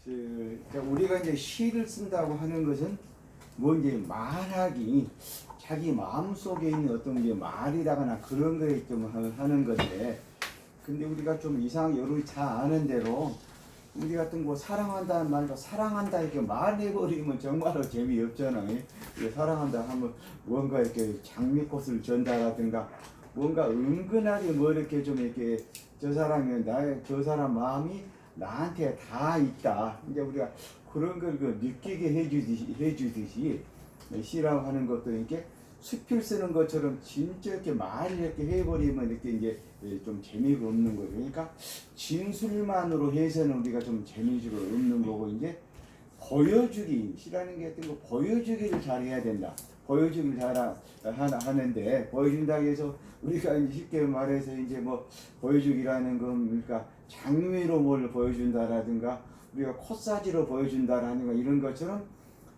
우리가 이제 시를 쓴다고 하는 것은 뭐 이제 말하기, 자기 마음 속에 있는 어떤 게 말이라거나 그런 거에 좀 하는 건데, 근데 우리가 좀 이상 여러분이 잘 아는 대로 우리 같은 거 사랑한다는 말도 사랑한다 이렇게 말해버리면 정말로 재미없잖아요. 사랑한다 하면 뭔가 이렇게 장미꽃을 전달하든가 뭔가 은근하게 뭐 이렇게 좀 이렇게 저 사람 마음이 나한테 다 있다. 이제 우리가 그런 걸 느끼게 해주듯이 시라고 하는 것도 이렇게 수필 쓰는 것처럼 진짜 이렇게 말을 이렇게 해버리면 이렇게 이제 좀 재미가 없는 거죠. 그러니까 진술만으로 해서는 우리가 좀 재미가 없는 거고, 이제 보여주기, 시라는 게 어떤 거 보여주기를 잘 해야 된다. 보여주기를 잘 하는데, 보여준다고 해서 우리가 이제 쉽게 말해서 이제 뭐 보여주기라는 건 그러니까 장미로 뭘 보여준다라든가 우리가 코사지로 보여준다라는 거 이런 것처럼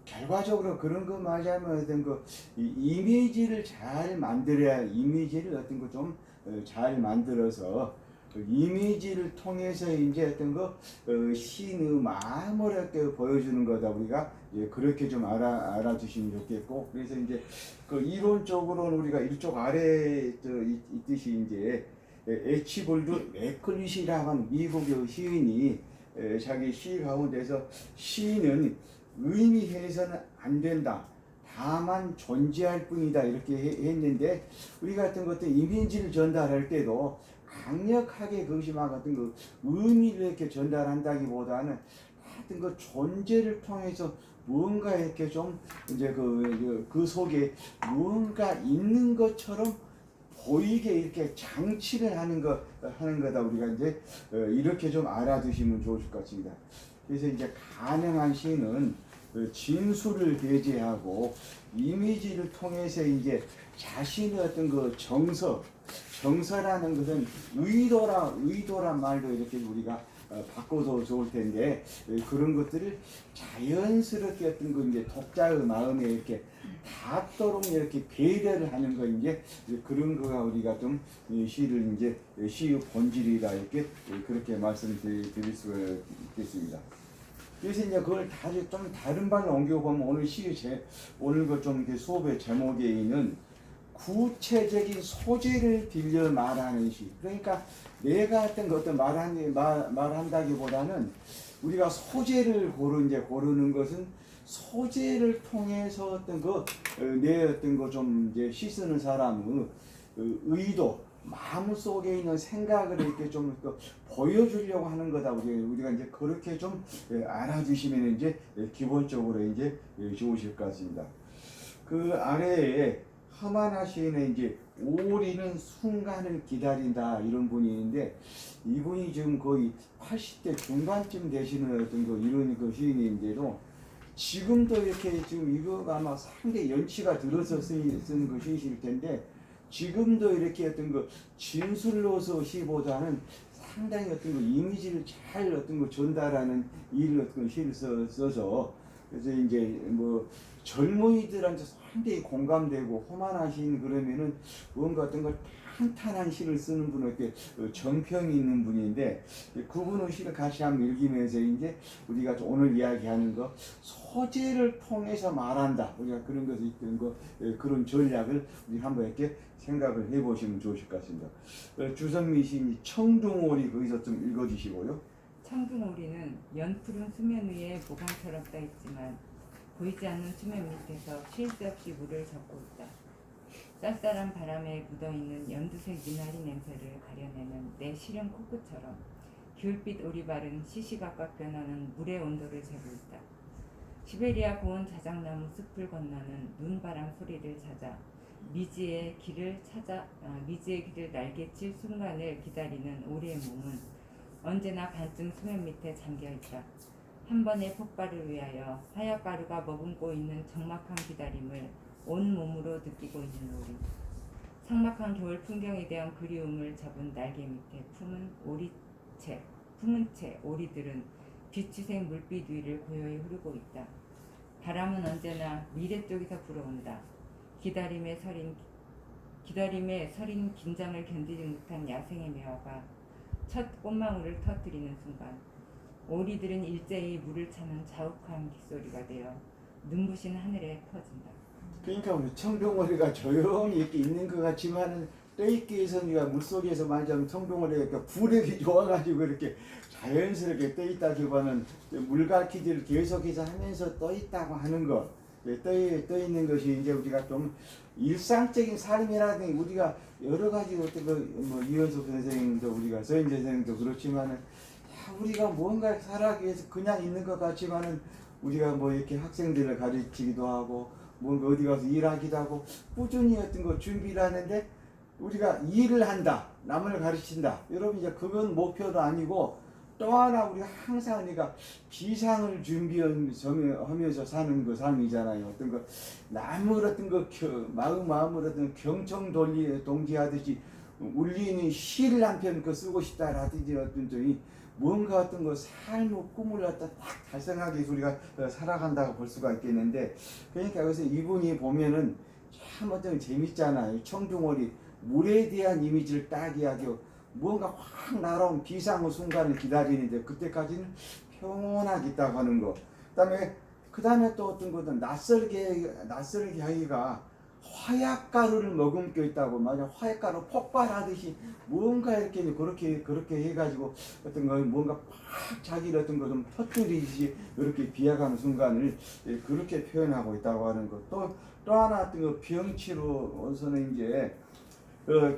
결과적으로 그런 거 말하자면 어떤 그 이미지를 잘 만들어야, 이미지를 어떤 거 좀 잘 만들어서 그 이미지를 통해서 이제 어떤 거 시인의 마음을 이렇게 보여주는 거다. 우리가 그렇게 좀 알아주시면 좋겠고, 그래서 이제 그 이론적으로는 우리가 이쪽 아래에 있듯이 이제 에치볼드 맥클릿이라고 하는 미국의 시인이 자기 시 가운데서 시인은 의미해서는 안 된다. 다만 존재할 뿐이다. 이렇게 했는데, 우리 같은 것도 이미지를 전달할 때도 강력하게 그것이 막 같은 그 의미를 이렇게 전달한다기보다는 하여튼 그 존재를 통해서 뭔가 이렇게 좀 이제 그 속에 뭔가 있는 것처럼 보이게 이렇게 장치를 하는 거다. 우리가 이제 이렇게 좀 알아두시면 좋을 것 같습니다. 그래서 이제 가능한 시는 진술을 배제하고 이미지를 통해서 이제 자신의 어떤 그 정서라는 것은 의도란 말도 이렇게 우리가 바꿔도 좋을 텐데, 그런 것들을 자연스럽게 어떤 거 이제 독자의 마음에 이렇게 닿도록 이렇게 배려를 하는 거, 이제 그런 거가 우리가 좀 시를 이제 시의 본질이다 이렇게 그렇게 말씀드릴 수가 있겠습니다. 그래서 이제 그걸 좀 다른 발로 옮겨보면 오늘 그 좀 이렇게 수업의 제목에 있는 구체적인 소재를 빌려 말하는 시. 그러니까 내가 어떤 어떤 말한다기보다는 우리가 소재를 고르는 것은 소재를 통해서 어떤 내 어떤 거 좀 이제 시 쓰는 사람의 의도, 마음 속에 있는 생각을 이렇게 좀 보여주려고 하는 거다. 우리가 이제 그렇게 좀 알아주시면 이제 기본적으로 이제 좋으실 것 같습니다. 그 아래에 하마나 시인의 이제 오리는 순간을 기다린다 이런 분이 있는데, 이분이 지금 거의 80대 중반쯤 되시는 어떤 이런 시인인데도 지금도 이렇게 지금 이거가 아마 상당히 연치가 들어서 쓴 그 시이실 텐데, 지금도 이렇게 어떤 진술로서 시보다는 상당히 어떤 이미지를 잘 어떤 전달하는 일을 어떤 시를 써서, 그래서 이제 뭐 젊은이들한테 상당히 공감되고 호만하신, 그러면은 뭔가 어떤 탄탄한 시를 쓰는 분은 이렇게 정평이 있는 분인데, 그분의 시를 같이 한번 읽으면서 이제 우리가 오늘 이야기하는 거 소재를 통해서 말한다. 우리가 그런 것을 있던 그런 전략을 우리 한번 이렇게 생각을 해보시면 좋으실 것 같습니다. 주선미 시인이 청둥오리 거기서 좀 읽어주시고요. 청둥오리는 연푸른 수면 위에 보강처럼 떠 있지만 보이지 않는 수면 밑에서 쉴 새 없이 물을 젓고 있다. 쌀쌀한 바람에 묻어있는 연두색 미나리 냄새를 가려내는 내 시른 코끝처럼 귤빛 오리발은 시시각각 변하는 물의 온도를 재고 있다. 시베리아 고온 자작나무 숲을 건너는 눈바람 소리를 찾아 미지의 길을 날개칠 순간을 기다리는 오리의 몸은 언제나 반쯤 수면 밑에 잠겨있다. 한 번의 폭발을 위하여 하얗가루가 머금고 있는 적막한 기다림을 온 몸으로 느끼고 있는 오리. 삭막한 겨울 풍경에 대한 그리움을 잡은 날개 밑에 품은 채 오리들은 빛주색 물빛 위를 고요히 흐르고 있다. 바람은 언제나 미래 쪽에서 불어온다. 기다림에 서린 긴장을 견디지 못한 야생의 매화가 첫 꽃망울을 터뜨리는 순간 오리들은 일제히 물을 차는 자욱한 빗소리가 되어 눈부신 하늘에 퍼진다. 그러니까 우리 청둥오리가 조용히 이렇게 있는 것 같지만은 떠있기에서 우리가 물속에서 말하자면 청둥오리가 이렇게 부력이 좋아가지고 이렇게 자연스럽게 떠있다기보다는 물갈퀴질을 계속해서 하면서 떠있다고 하는 것. 떠있는 것이 이제 우리가 좀 일상적인 삶이라든지 우리가 여러 가지 어떤 뭐 이현숙 선생님도 우리가 서인 선생님도 그렇지만은 우리가 뭔가 살아가기 위해서 그냥 있는 것 같지만은 우리가 뭐 이렇게 학생들을 가르치기도 하고 뭔가 어디 가서 일하기도 하고 꾸준히 어떤 거 준비를 하는데 우리가 일을 한다, 남을 가르친다. 여러분 이제 그건 목표도 아니고 또 하나 우리가 항상 우리가 비상을 준비하면서 사는 그 삶이잖아요. 어떤 거 남을 어떤 거 마음을 어떤 경청 동지하듯이 울리는 시를 한 편 그 쓰고 싶다라든지 어떤 점이 뭔가 어떤 거 삶의 꿈을 갖다 딱 달성하기 위해서 우리가 살아간다고 볼 수가 있겠는데 그러니까 여기서 이분이 보면은 참 어떤 재밌잖아요. 청둥오리 물에 대한 이미지를 딱 이야기하고 뭔가 확 날아온 비상의 순간을 기다리는데 그때까지는 평온하게 있다고 하는 거. 그다음에 또 어떤 것은 낯설게 하기가 화약가루를 머금고 있다고. 맞아, 화약가루 폭발하듯이 뭔가 이렇게 그렇게 해가지고 어떤 거 뭔가 팍 자기를 어떤 거 좀 터뜨리듯이 이렇게 비약하는 순간을 그렇게 표현하고 있다고 하는 것. 또 하나 어떤 거 병치로서는 이제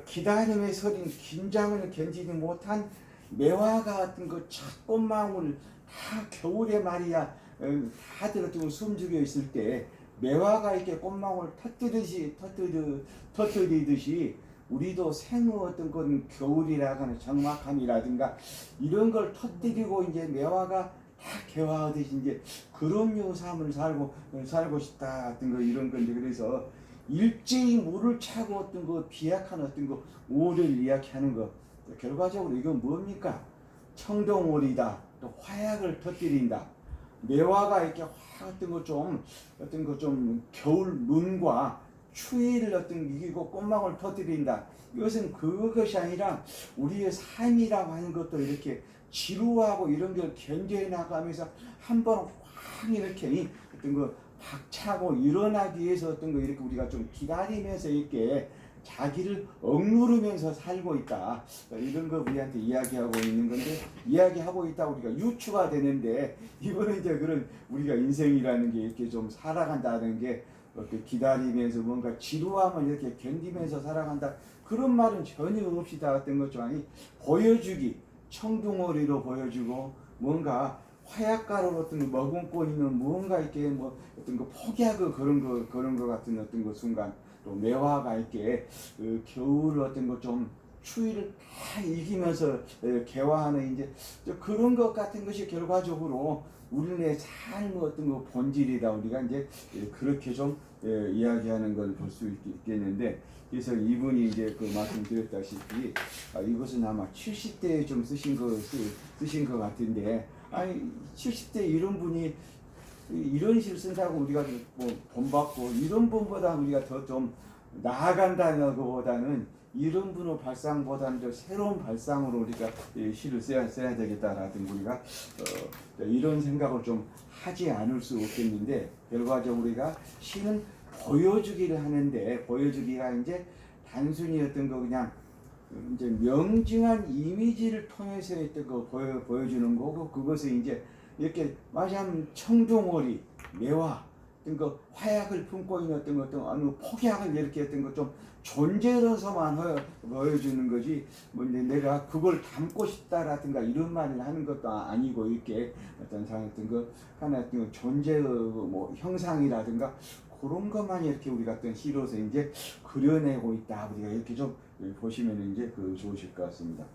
기다림의 서린 긴장을 견디지 못한 매화 같은 그 첫 꽃망울 다 겨울에 말이야 다들 어떤 숨죽여 있을 때 매화가 이렇게 꽃망울 터뜨리듯이 우리도 생의 어떤 건 겨울이라 하는 적막함이라든가 이런 걸 터뜨리고 이제 매화가 다 개화하듯이 이제 그런 류 삶을 살고 싶다 어떤 거 이런 건데 그래서 일제히 물을 차고 어떤 거 비약한 어떤 거 오를 이야기하는 거 결과적으로 이건 뭡니까? 청동오리다. 또 화약을 터뜨린다. 매화가 이렇게 어떤 거 좀 겨울 눈과 추위를 어떤 이기고 꽃망울 터뜨린다. 이것은 그것이 아니라 우리의 삶이라고 하는 것도 이렇게 지루하고 이런 걸 견뎌 나가면서 한번 확 이렇게 어떤 거 박차고 일어나기 위해서 어떤 거 이렇게 우리가 좀 기다리면서 이렇게 자기를 억누르면서 살고 있다. 이런 거 우리한테 이야기하고 있는 건데 이야기하고 있다 우리가 유추가 되는데 이거는 이제 그런 우리가 인생이라는 게 이렇게 좀 살아간다는 게 이렇게 기다리면서 뭔가 지루함을 이렇게 견디면서 살아간다. 그런 말은 전혀 없이 다 어떤 것좀 아니 보여주기 청둥오리로 보여주고 뭔가 화약가루 같은 거 머금고 있는 뭔가 이렇게 뭐 어떤 거 포기하고 그런 거 같은 어떤 거 순간 또 매화가 이렇게 겨울 어떤 거 좀 추위를 다 이기면서 개화하는 이제 그런 것 같은 것이 결과적으로 우리네 삶의 어떤 거 본질이다 우리가 이제 그렇게 좀 이야기하는 걸 볼 수 있겠는데 그래서 이분이 이제 그 말씀드렸다시피 이것은 아마 70대에 좀 쓰신 거 같은데 아니 70대 이런 분이 이런 시를 쓴다고 우리가 뭐 본받고 이런 분보다 우리가 더 좀 나아간다는 것보다는 이런 분의 발상보다는 더 새로운 발상으로 우리가 시를 써야 되겠다라든 우리가 이런 생각을 좀 하지 않을 수 없겠는데 결과적으로 우리가 시는 보여주기를 하는데 보여주기가 이제 단순히 어떤 거 그냥 이제 명징한 이미지를 통해서 어떤 거 보여주는 거고 그것을 이제 이렇게 말하자면 청둥오리, 매화 어떤 거 화약을 품고 있는 어떤 것도 어느 폭약을 이렇게 어떤 거 좀 존재로서만 보여주는 거지 뭐 이제 내가 그걸 담고 싶다라든가 이런 말을 하는 것도 아니고 이렇게 어떤 어떤 거 하나 어떤 존재의 뭐 형상이라든가 그런 것만 이렇게 우리가 어떤 시로서 이제 그려내고 있다 우리가 이렇게 좀 보시면 이제 좋으실 것 같습니다.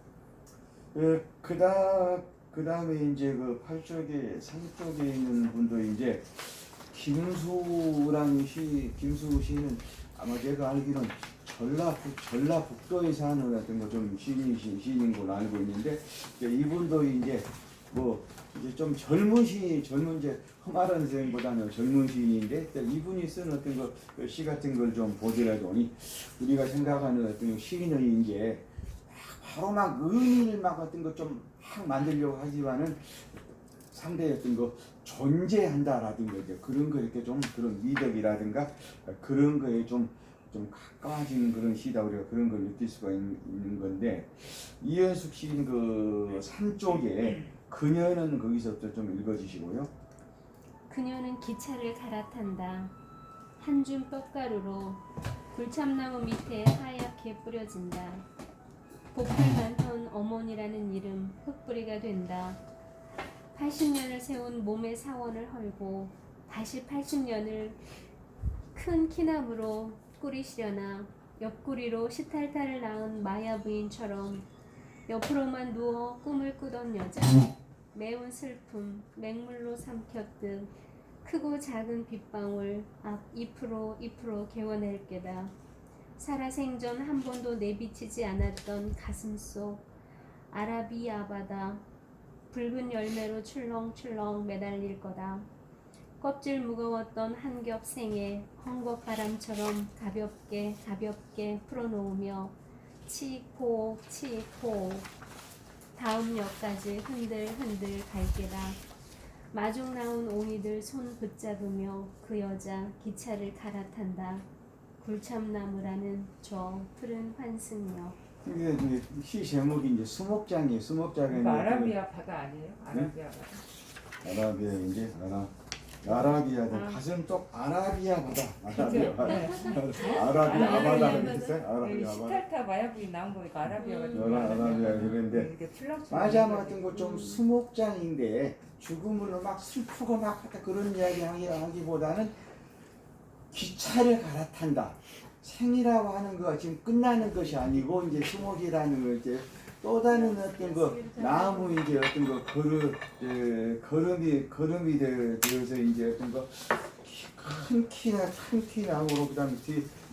그다음에 이제 그 8쪽에 3쪽에 있는 분도 이제 김수 시는 아마 제가 알기로는 전라북도에 사는 어떤 거 좀 시인인 걸로 알고 있는데 이분도 이제 뭐 이제 좀 젊은 이제 험하른 선생보다는 젊은 시인인데 이분이 쓴 어떤 시 같은 걸 좀 보더라도 우리가 생각하는 어떤 시인의 이제 바로 막 의미를 막 어떤 것 좀 막 만들려고 하지만은 상대의 어떤 거 존재한다라든가 이제 그런 거 이렇게 좀 그런 미덕이라든가 그런 거에 좀 가까워지는 그런 시다 우리가 그런 걸 느낄 수가 있는 건데 이현숙 시인 그 3쪽에 그녀는 거기서부터 좀 읽어주시고요. 그녀는 기차를 갈아탄다. 한 줌 떡가루로 굴참나무 밑에 하얗게 뿌려진다. 보풀 많던 어머니라는 이름 흙뿌리가 된다. 80년을 세운 몸의 사원을 헐고 다시 80년을 큰 키나무로 꾸리시려나 옆구리로 시탈탈을 낳은 마야 부인처럼 옆으로만 누워 꿈을 꾸던 여자. 매운 슬픔 맹물로 삼켰듯 크고 작은 빗방울 앞 잎으로 개워낼 게다. 살아생전 한 번도 내비치지 않았던 가슴속 아라비아바다 붉은 열매로 출렁출렁 매달릴 거다. 껍질 무거웠던 한 겹 생에 헝겊바람처럼 가볍게 풀어놓으며 치익호옥 다음 역까지 흔들흔들 갈 게다. 마중 나온 옹이들 손 붙잡으며 그 여자 기차를 갈아탄다. 굴참나무라는 저 푸른 환승역. 이게 이제 시 제목이 이제 수목장이에요. 수목장에 이거 아라비아 바다 아니에요? 아라비아 바다. 아라비아 이제 아라비아 아. 가슴 쪽 아라비아 바다. 아라비아 바다. 네. 아라비아 아바다 아라비아 있어요? 아라비아 아바다. 시탈타 마야부인 나온 거니까 아라비아가 아라비아 이런데 이게 플러스 맞아 같은 거 좀 수목장인데 죽음으로 막 슬프고 막 그런 이야기 하기보다는 기차를 갈아탄다. 생이라고 하는 거가 지금 끝나는 것이 아니고 이제 수목이라는 거 이제 또 다른 어떤 거 나무 이제 어떤 거 걸음이 되어서 이제 어떤 거 큰 키 나무로 그다음에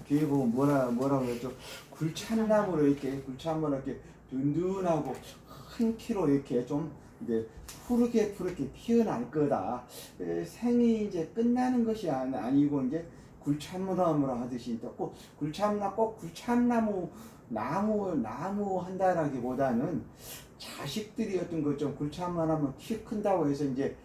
뒤에 보면 뭐라고 했죠? 굴참나무로 이렇게 굴참으로 이렇게 든든하고 큰 키로 이렇게 좀 이제 푸르게 피어날 거다. 생이 이제 끝나는 것이 아니고 이제 굴참나무라 하듯이 꼭 굴참나무 나무 한다라기보다는 자식들이 어떤 거 좀 굴참나무 키 큰다고 해서 이제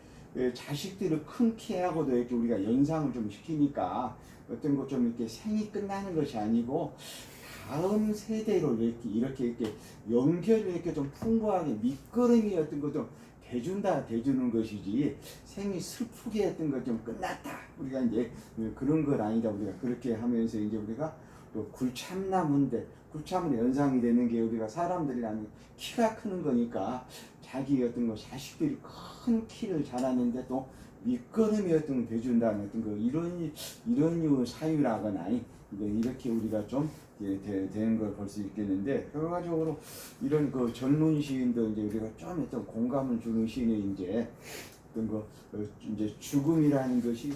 자식들을 큰 키하고도 이렇게 우리가 연상을 좀 시키니까 어떤 거 좀 이렇게 생이 끝나는 것이 아니고 다음 세대로 이렇게 연결을 이렇게 좀 풍부하게 밑거름이 어떤 것도 대주는 것이지 생이 슬프게 했던 것 좀 끝났다. 우리가 이제 그런 건 아니다. 우리가 그렇게 하면서 이제 우리가 또 굴참나무인데 굴참으로 연상이 되는 게 우리가 사람들이라는 키가 크는 거니까 자기 어떤 거 자식들이 큰 키를 자라는데 또 밑거름이 어떤 돼준다는 어떤 거 이런 사유라거나 이제 이렇게 우리가 좀 되는 걸 볼 수 있겠는데 결과적으로 이런 그 젊은 시인도 이제 우리가 좀 어떤 공감을 주는 시인이 이제 어떤 거 이제 죽음이라는 것이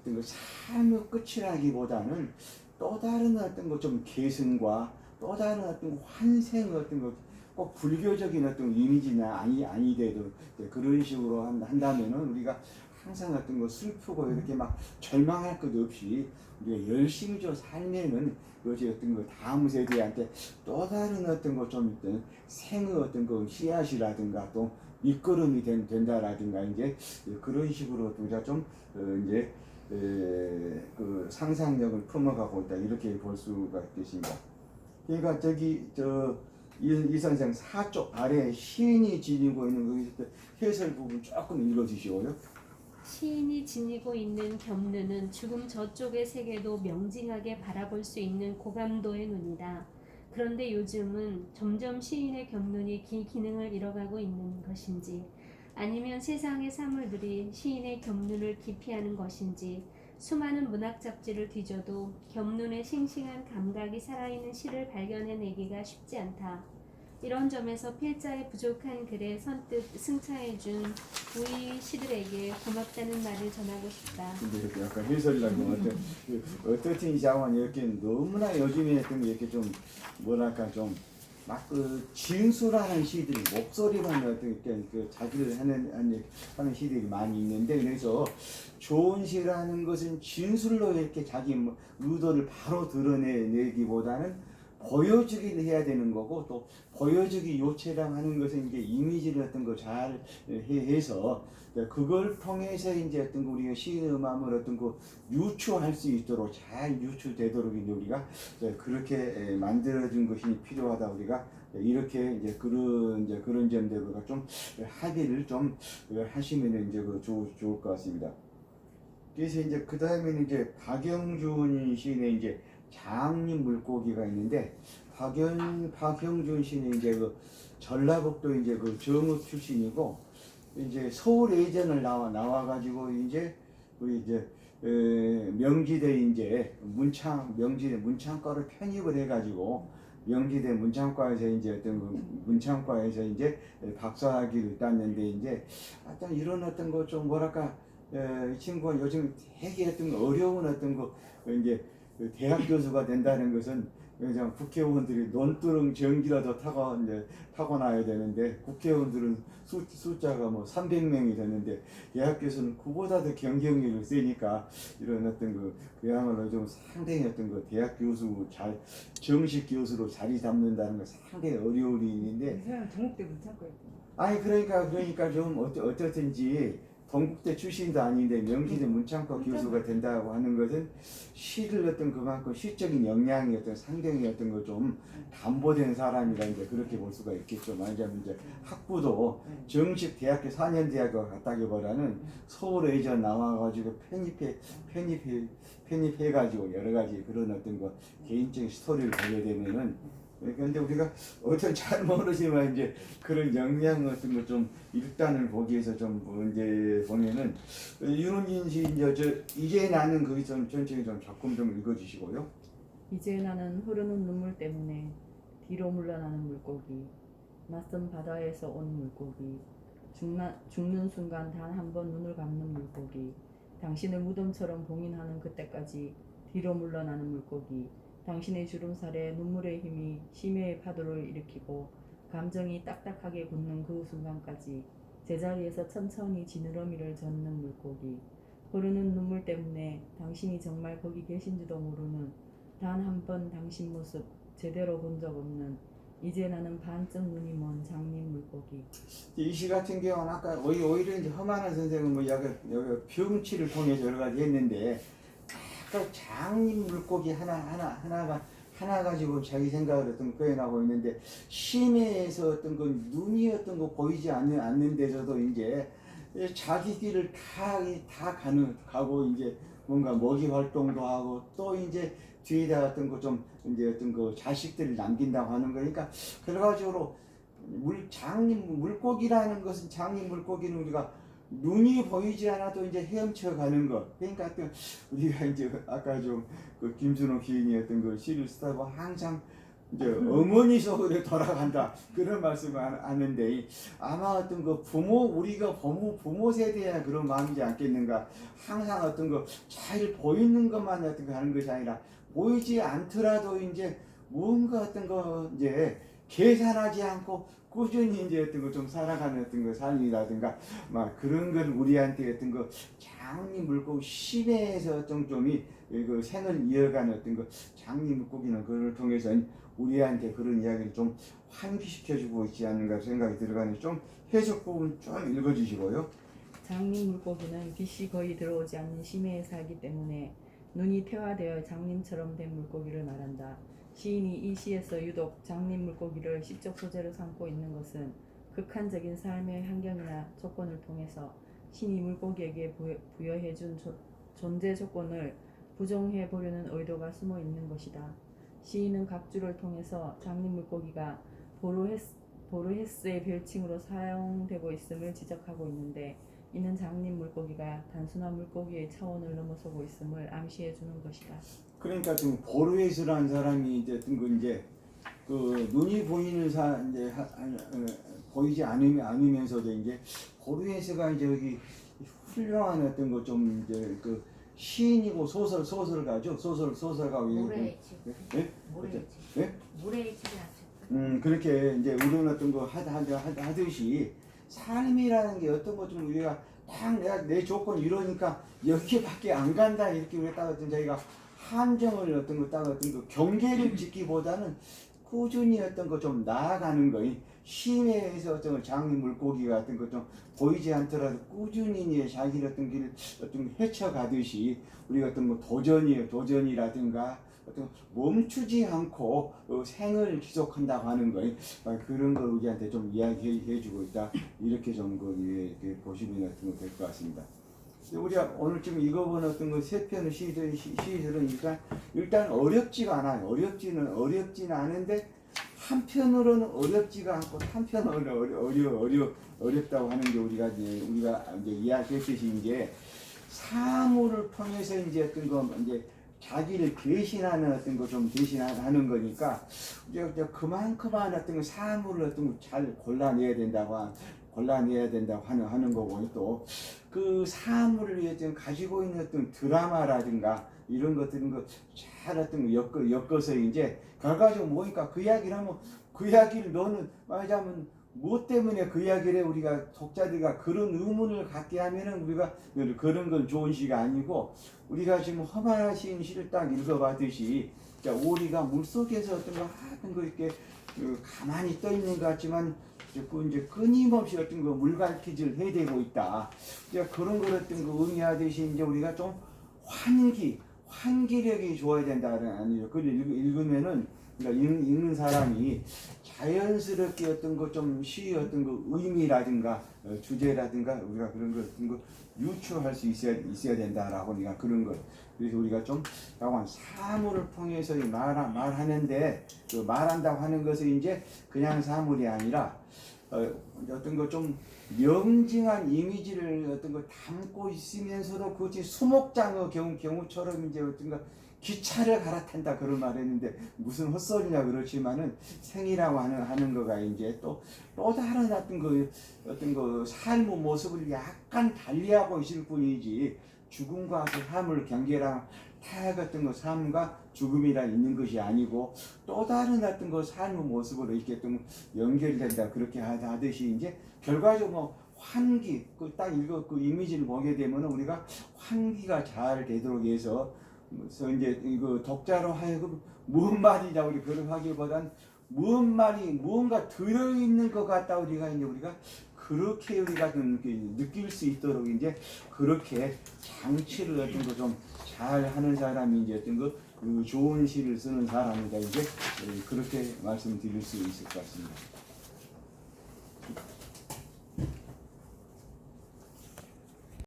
어떤 거 삶의 끝이라기보다는 또 다른 어떤 거 좀 계승과 또 다른 어떤 환생 어떤 거 꼭 불교적인 어떤 이미지나 아니돼도 그런 식으로 한다면은 우리가 항상 어떤 거 슬프고 이렇게 막 절망할 것 없이 우리가 열심히 좀 살면은 그것이 어떤 거 다음 세대한테 또 다른 어떤 거 좀 있던 생의 어떤 거 씨앗이라든가 또 밑거름이 된다라든가 이제 그런 식으로 우리가 좀 이제 그 상상력을 품어가고 있다 이렇게 볼 수가 있겠습니다. 그러니까 이 선생 4쪽 아래 시인이 지니고 있는 거기서 해설 부분 조금 읽어주시고요. 시인이 지니고 있는 겸눈은 죽음 저쪽의 세계도 명징하게 바라볼 수 있는 고감도의 눈이다. 그런데 요즘은 점점 시인의 겸눈이 기능을 잃어가고 있는 것인지 아니면 세상의 사물들이 시인의 겸눈을 기피하는 것인지 수많은 문학 잡지를 뒤져도 겸눈의 싱싱한 감각이 살아있는 시를 발견해내기가 쉽지 않다. 이런 점에서 필자의 부족한 글에 선뜻 승차해준 우리 시들에게 고맙다는 말을 전하고 싶다. 근데 이렇게 약간 해설이라고 어떻든 이 자원 이렇게 너무나 요즘에 했던 게 이렇게 좀 뭐랄까 좀 막 그 진수라는 시들이 목소리만 어떤 이렇게 그 자기를 하는 시들이 많이 있는데 그래서 좋은 시라는 것은 진술로 이렇게 자기 의도를 바로 드러내기보다는 보여주기를 해야 되는 거고, 또 보여주기 요체랑 하는 것은 이제 이미지를 어떤 거 잘 해서 그걸 통해서 이제 어떤 거 우리가 시인의 마음을 어떤 거 유추할 수 있도록 잘 유추되도록 이제 우리가 그렇게 만들어준 것이 필요하다. 우리가 이렇게 이제 그런 점들과 좀 합의를 좀 하시면 이제 좋을 것 같습니다. 그래서 이제 그 다음에는 이제 박영준 시인의 이제 장님 물고기가 있는데, 박영준 시인은 이제 그 전라북도 이제 그 정읍 출신이고, 이제 서울 예전을 나와가지고 이제 우리 이제 명지대 이제 명지대 문창과를 편입을 해가지고 명지대 문창과에서 이제 어떤 그 문창과에서 이제 박사학위를 땄는데, 이제 어떤 이런 어떤 거 좀 뭐랄까 이 친구가 요즘 되게 어떤 어려운 어떤 거 이제 대학 교수가 된다는 것은 그냥 국회의원들이 논두렁 전기라도 타고나야 되는데, 국회의원들은 숫자가 뭐 300명이 되는데 대학 교수는 그보다도 경쟁률이 세니까 이런 어떤 그야말로 좀 상당히 어떤 대학 교수 정식 교수로 자리 잡는다는 거 상당히 어려운 일인데, 이 사람 동국대 문창과였구나. 아니 그러니까 좀 어떻든지 동국대 출신도 아닌데 명지대 문창과 교수가 된다고 하는 것은 시를 어떤 그만큼 시적인 역량이 어떤 상당히 어떤 거 좀 담보된 사람이라 이제 그렇게 볼 수가 있겠죠. 말하자면 이제 학부도 정식 대학교 4년 대학교 갔다기보다는 서울 예전 나와가지고 편입해가지고 여러 가지 그런 어떤 거 개인적인 스토리를 보게 되면은, 그런데 우리가 어떤 잘 모르지만 이제 그런 역량 같은 거 좀 일단을 보기 위해서 좀 이제 보면은 윤원진 씨 이제 나는 거기 좀 천천히 좀 작품 좀 읽어주시고요. 이제 나는 흐르는 눈물 때문에 뒤로 물러나는 물고기, 낯선 바다에서 온 물고기, 죽는 순간 단 한 번 눈을 감는 물고기, 당신을 무덤처럼 봉인하는 그때까지 뒤로 물러나는 물고기, 당신의 주름살에 눈물의 힘이 심해의 파도를 일으키고 감정이 딱딱하게 굳는 그 순간까지 제자리에서 천천히 지느러미를 젓는 물고기, 흐르는 눈물 때문에 당신이 정말 거기 계신지도 모르는 단 한 번 당신 모습 제대로 본 적 없는 이제 나는 반쯤 눈이 먼 장님 물고기. 이 시 같은 경우는 아까 오히려 이제 허만한 선생은 뭐 여기 병치를 통해서 여러 가지 했는데, 아까 장님 물고기 하나 가지고 자기 생각을 어떤 표현하고 있는데, 심해에서 어떤 건 눈이 어떤 거 보이지 않는 데서도 이제 자기 길을 다 가고 이제 뭔가 먹이 활동도 하고, 또 이제 뒤에다 어떤 거 좀 이제 어떤 거 자식들을 남긴다고 하는 거니까, 결과적으로 장님 물고기라는 것은, 장님 물고기는 우리가 눈이 보이지 않아도 이제 헤엄쳐 가는 것. 그러니까 어떤 우리가 이제 아까 좀 김준호 시인이 어떤 그 시를 쓰다가 항상 이제 어머니 속으로 돌아간다 그런 말씀을 하는데, 아마 어떤 우리가 부모 세대야 그런 마음이지 않겠는가. 항상 어떤 거 잘 보이는 것만 어떤 거 하는 것이 아니라, 보이지 않더라도 이제 뭔가 어떤 거 이제 계산하지 않고 꾸준히 이제 어떤 거 좀 살아가는 어떤 거 삶이라든가 막 그런 걸 우리한테 어떤 거 장님 물고기 심해에서 좀이 그 생을 이어가는 어떤 거 장님 물고기는 그걸 통해서 우리한테 그런 이야기를 좀 환기시켜주고 있지 않는가 생각이 들어가는, 좀 해석 부분 좀 읽어주시고요. 장님 물고기는 빛이 거의 들어오지 않는 심해에 살기 때문에 눈이 퇴화되어 장님처럼 된 물고기를 말한다. 시인이 이 시에서 유독 장님 물고기를 시적 소재로 삼고 있는 것은 극한적인 삶의 환경이나 조건을 통해서 신이 물고기에게 부여해준 존재 조건을 부정해 보려는 의도가 숨어 있는 것이다. 시인은 각주를 통해서 장님 물고기가 보르헤스의 별칭으로 사용되고 있음을 지적하고 있는데, 이는 장님 물고기가 단순한 물고기의 차원을 넘어서고 있음을 암시해 주는 것이다. 그러니까 지금 보르헤스라는 사람이 이제 어떤 거 이제 그 눈이 보이는 이제 보이지 않으면서도 이제 보르헤스가 이제 여기 훌륭한 어떤 거 좀 이제 그 시인이고 소설가죠. 소설가고 모래의 집. 예? 모래의 집. 예? 모래의 집이 낫죠. 그렇게 이제 우리는 어떤 거 하듯이 삶이라는 게 어떤 거 좀 우리가 딱 내 조건이 이러니까 여기밖에 안 간다 이렇게 우리가 딱 어떤 저희가 한정을 어떤 거 딱 어떤 거 경계를 짓기보다는 꾸준히 어떤 거 좀 나아가는 거. 시내에서 어떤 거 장미 물고기 같은 거 좀 보이지 않더라도 꾸준히 이제 자기 어떤 길을 어떤 거 헤쳐가듯이 우리가 어떤 뭐 도전이라든가 어떤 멈추지 않고 생을 지속한다고 하는 거. 그런 걸 우리한테 좀 이야기해주고 있다. 이렇게 좀 이렇게 보시면 어떤 거 될 것 같습니다. 우리가 오늘 지금 읽어본 어떤 그 세 편의 시들은 일단 어렵지가 않아요. 어렵지는 않은데 한편으로는 어렵지가 않고 한편으로는 어렵다고 하는 게 우리가 이제 이야기했듯이 이제 사물을 통해서 이제 어떤 거 이제 자기를 대신하는 어떤 거 좀 대신하는 거니까 이제 그만큼만 어떤 거 사물을 어떤 거 잘 골라내야 된다고 하는 거고 또 그 사물을 위해 지금 가지고 있는 어떤 드라마라든가 이런 것들은 잘 어떤 거 엮어서 이제 결과적으로 뭐니까 그 이야기를 하면 그 이야기를 너는 말하자면 뭐 때문에 그 이야기를 우리가 독자들과 그런 의문을 갖게 하면은 우리가 그런 건 좋은 시가 아니고 우리가 지금 허만하신 시를 딱 읽어봤듯이 오리가 물속에서 어떤 거 이렇게 가만히 떠 있는 것 같지만 이제 끊임없이 어떤 거 물갈퀴질을 해대고 있다. 이제 그런 걸 어떤 거 의미하듯이 이제 우리가 좀 환기력이 좋아야 된다는 아니죠. 그걸 읽으면은 그러니까 읽는 사람이 자연스럽게 어떤 거 좀 시 어떤 거 의미라든가 주제라든가 우리가 그런 거 어떤 거 유추할 수 있어야 된다라고 우리가 그런 거. 그래서 우리가 좀 약간 사물을 통해서 말하는데 그 말한다고 하는 것은 이제 그냥 사물이 아니라 어떤 거 좀 명징한 이미지를 어떤 거 담고 있으면서도 그것이 수목장의 경우처럼 이제 어떤 거 기차를 갈아탄다 그런 말을 했는데 무슨 헛소리냐 그렇지만은 생이라고 하는 거가 이제 또 다른 어떤 거 삶의 모습을 약간 달리하고 있을 뿐이지 죽음과 삶을 경계랑 타 같은 거 삶과 죽음이라 있는 것이 아니고 또 다른 어떤 거 삶의 모습으로 이렇게 좀 연결된다 그렇게 하듯이 이제 결과적으로 환기 딱 읽어 그 이미지를 보게 되면 우리가 환기가 잘 되도록 해서 그래서 이제 이거 독자로 하여금 무슨 말이냐 우리 그런 하기보단 무슨 말이 무언가 들어있는 것 같다 우리가 그렇게 우리가 느낄 수 있도록 이제 그렇게 장치를 어떤 거 좀 잘 하는 사람이 이제 어떤 거 좋은 시를 쓰는 사람이다 이제 그렇게 말씀드릴 수 있을 것 같습니다.